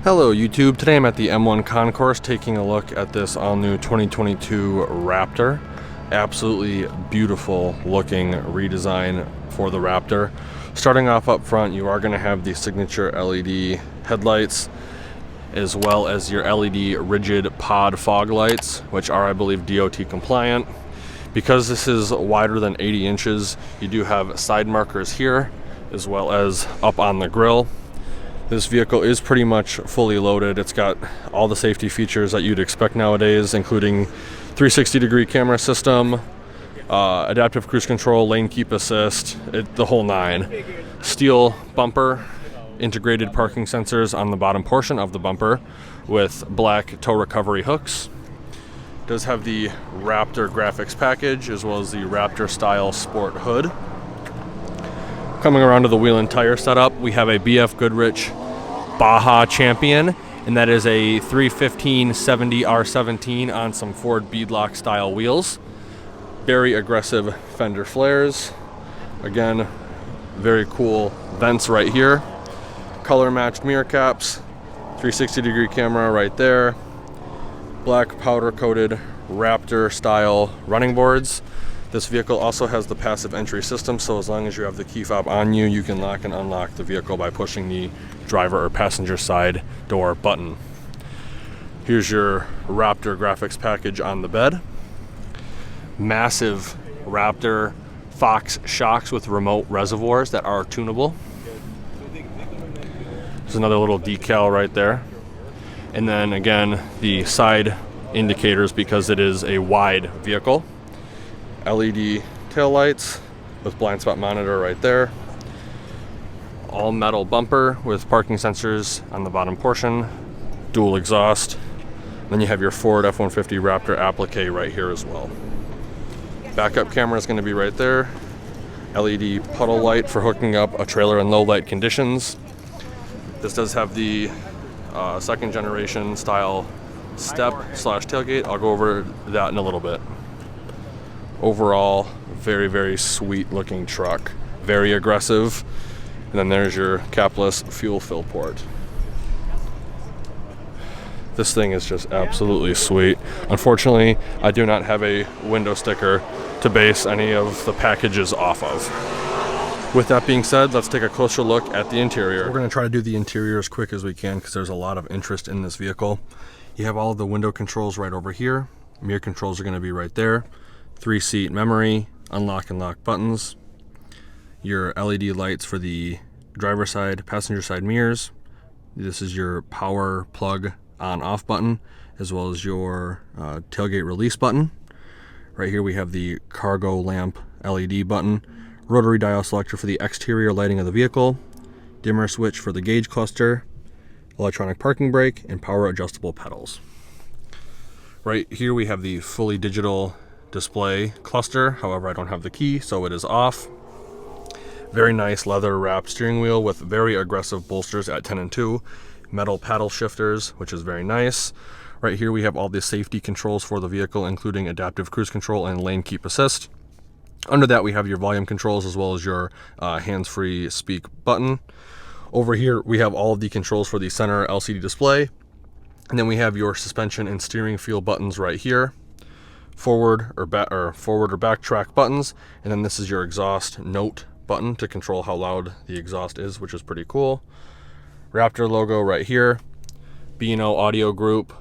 Hello YouTube, today I'm at the M1 Concourse taking a look at this all-new 2022 Raptor. Absolutely beautiful looking redesign for the Raptor. Starting off up front, you are going to have the signature LED headlights as well as your LED rigid pod fog lights, which are, I believe, DOT compliant. Because this is wider than 80 inches, you do have side markers here as well as up on the grille. This vehicle is pretty much fully loaded. It's got all the safety features that you'd expect nowadays, including 360-degree camera system, adaptive cruise control, lane keep assist, the whole nine. Steel bumper, integrated parking sensors on the bottom portion of the bumper with black tow recovery hooks. It does have the Raptor graphics package as well as the Raptor style sport hood. Coming around to the wheel and tire setup, we have a BF Goodrich Baja Champion, and that is a 315/70 R17 on some Ford beadlock style wheels. Very aggressive fender flares. Again, very cool vents right here. Color matched mirror caps, 360-degree camera right there. Black powder coated Raptor style running boards. This vehicle also has the passive entry system, so as long as you have the key fob on you, you can lock and unlock the vehicle by pushing the driver or passenger side door button. Here's your Raptor graphics package on the bed. Massive Raptor Fox shocks with remote reservoirs that are tunable. There's another little decal right there. And then again, the side indicators because it is a wide vehicle. LED taillights with blind spot monitor right there. All metal bumper with parking sensors on the bottom portion. Dual exhaust. Then you have your Ford F-150 Raptor applique right here as well. Backup camera is going to be right there. LED puddle light for hooking up a trailer in low light conditions. This does have the second generation style step/tailgate. I'll go over that in a little bit. Overall, very sweet looking truck. Very aggressive. And then there's your capless fuel fill port. This thing is just absolutely sweet. Unfortunately, I do not have a window sticker to base any of the packages off of. With that being said, let's take a closer look at the interior. We're going to try to do the interior as quick as we can because there's a lot of interest in this vehicle. You have all of the window controls right over here. Mirror controls are going to be right there. 3-seat memory, unlock and lock buttons, your LED lights for the driver side, passenger side mirrors. This is your power plug on-off button, as well as your tailgate release button. Right here we have the cargo lamp LED button, rotary dial selector for the exterior lighting of the vehicle, dimmer switch for the gauge cluster, electronic parking brake, and power adjustable pedals. Right here we have the fully digital display cluster. However, I don't have the key, so it is off. Very nice leather wrapped steering wheel with very aggressive bolsters at 10 and 2. Metal paddle shifters, which is very nice. Right here we have all the safety controls for the vehicle, including adaptive cruise control and lane keep assist. Under that we have your volume controls as well as your hands-free speak button. Over here we have all of the controls for the center LCD display. And then we have your suspension and steering feel buttons right here. Forward or back track buttons, and then this is your exhaust note button to control how loud the exhaust is, which is pretty cool. Raptor logo right here. B&O audio group,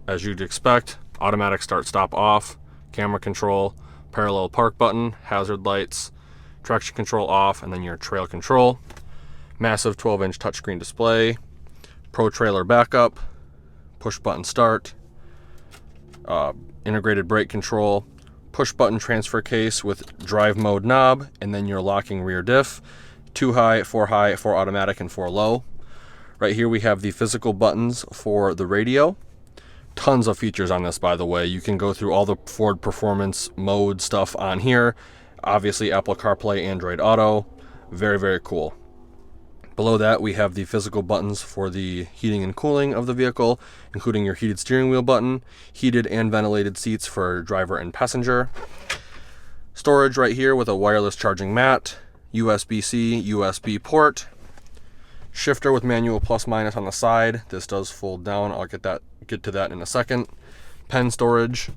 as you'd expect. Automatic start stop off, camera control, parallel park button, hazard lights, traction control off, and then your trail control. Massive 12-inch touchscreen display, pro trailer backup, push button start, integrated brake control, push button transfer case with drive mode knob, and then your locking rear diff, 2 high, 4 automatic, and 4 low. Right here we have the physical buttons for the radio. Tons of features on this, by the way. You can go through all the Ford performance mode stuff on here. Obviously Apple CarPlay, Android Auto. Very cool. Below that, we have the physical buttons for the heating and cooling of the vehicle, including your heated steering wheel button, heated and ventilated seats for driver and passenger. Storage right here with a wireless charging mat, USB-C, USB port, Shifter with manual plus minus on the side. This does fold down. I'll get to that in a second. Pen storage,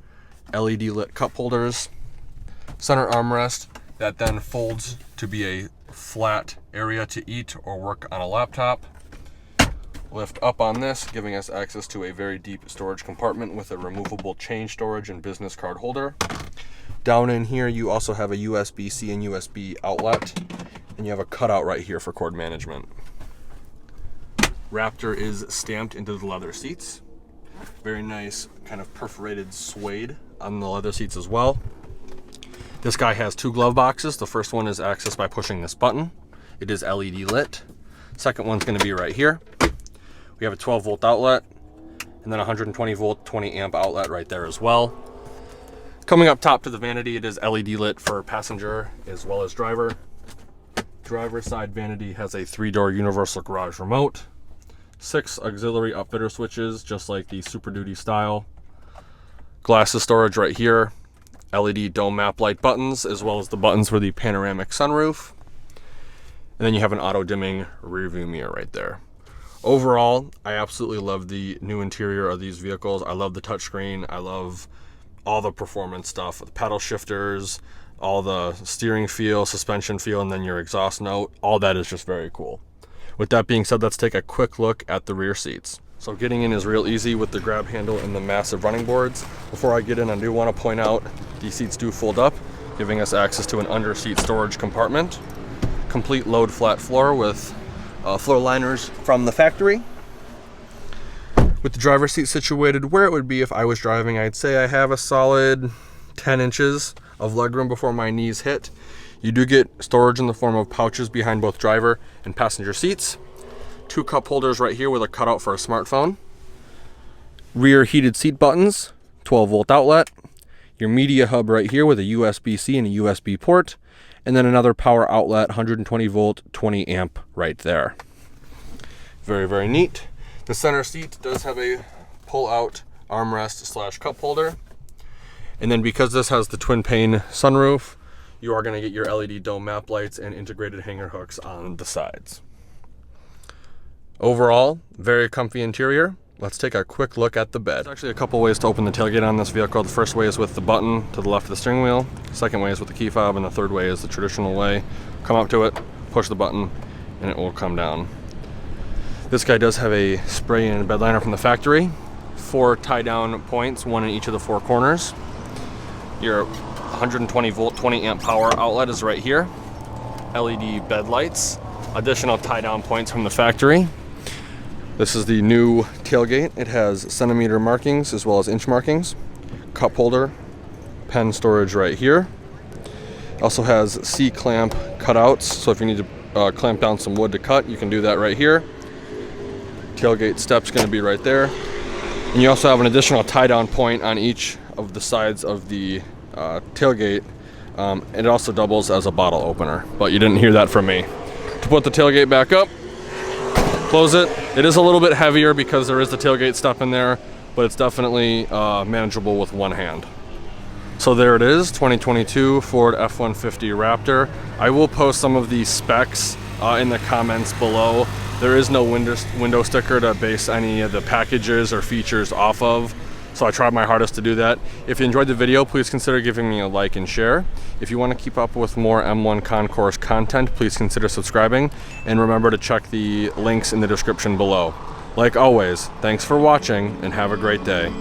LED lit cup holders, center armrest that then folds to be a flat area to eat or work on a laptop. Lift up on this, giving us access to a very deep storage compartment with a removable change storage and business card holder. Down in here, you also have a USB-C and USB outlet, and you have a cutout right here for cord management. Raptor is stamped into the leather seats. Very nice kind of perforated suede on the leather seats as well. This guy has 2 glove boxes. The first one is accessed by pushing this button. It is LED lit. Second one's going to be right here. We have a 12 volt outlet and then 120 volt 20 amp outlet right there as well. Coming up top to the vanity, it is LED lit for passenger as well as driver. Driver's side vanity has a 3-door universal garage remote. 6 auxiliary upfitter switches, just like the Super Duty style. Glasses storage right here. LED dome map light buttons, as well as the buttons for the panoramic sunroof. And then you have an auto dimming rear view mirror right there. Overall, I absolutely love the new interior of these vehicles. I love the touchscreen. I love all the performance stuff, the paddle shifters, all the steering feel, suspension feel, and then your exhaust note. All that is just very cool. With that being said, let's take a quick look at the rear seats. So getting in is real easy with the grab handle and the massive running boards. Before I get in, I do want to point out these seats do fold up, giving us access to an under seat storage compartment. Complete load flat floor with floor liners from the factory. With the driver's seat situated where it would be if I was driving, I'd say I have a solid 10 inches of legroom before my knees hit. You do get storage in the form of pouches behind both driver and passenger seats. 2 cup holders right here with a cutout for a smartphone. Rear heated seat buttons, 12 volt outlet. Your media hub right here with a USB-C and a USB port. And then another power outlet, 120 volt, 20 amp right there. Very, very neat. The center seat does have a pull-out armrest / cup holder. And then because this has the twin pane sunroof, you are going to get your LED dome map lights and integrated hanger hooks on the sides. Overall, very comfy interior. Let's take a quick look at the bed. There's actually a couple ways to open the tailgate on this vehicle. The first way is with the button to the left of the steering wheel. The second way is with the key fob, and the third way is the traditional way. Come up to it, push the button, and it will come down. This guy does have a spray-in bed liner from the factory. 4 tie-down points, 1 in each of the 4 corners. Your 120 volt, 20 amp power outlet is right here. LED bed lights, additional tie-down points from the factory. This is the new tailgate. It has centimeter markings as well as inch markings. Cup holder, pen storage right here. Also has C-clamp cutouts, so if you need to clamp down some wood to cut, you can do that right here. Tailgate step's going to be right there. And you also have an additional tie-down point on each of the sides of the tailgate. It also doubles as a bottle opener, but you didn't hear that from me. To put the tailgate back up, close it. It is a little bit heavier because there is the tailgate step in there, but it's definitely manageable with one hand. So there it is, 2022 Ford F-150 Raptor. I will post some of the specs in the comments below. There is no window sticker to base any of the packages or features off of, so I tried my hardest to do that. If you enjoyed the video, please consider giving me a like and share. If you want to keep up with more M1 Concourse content, please consider subscribing, and remember to check the links in the description below. Like always, thanks for watching and have a great day.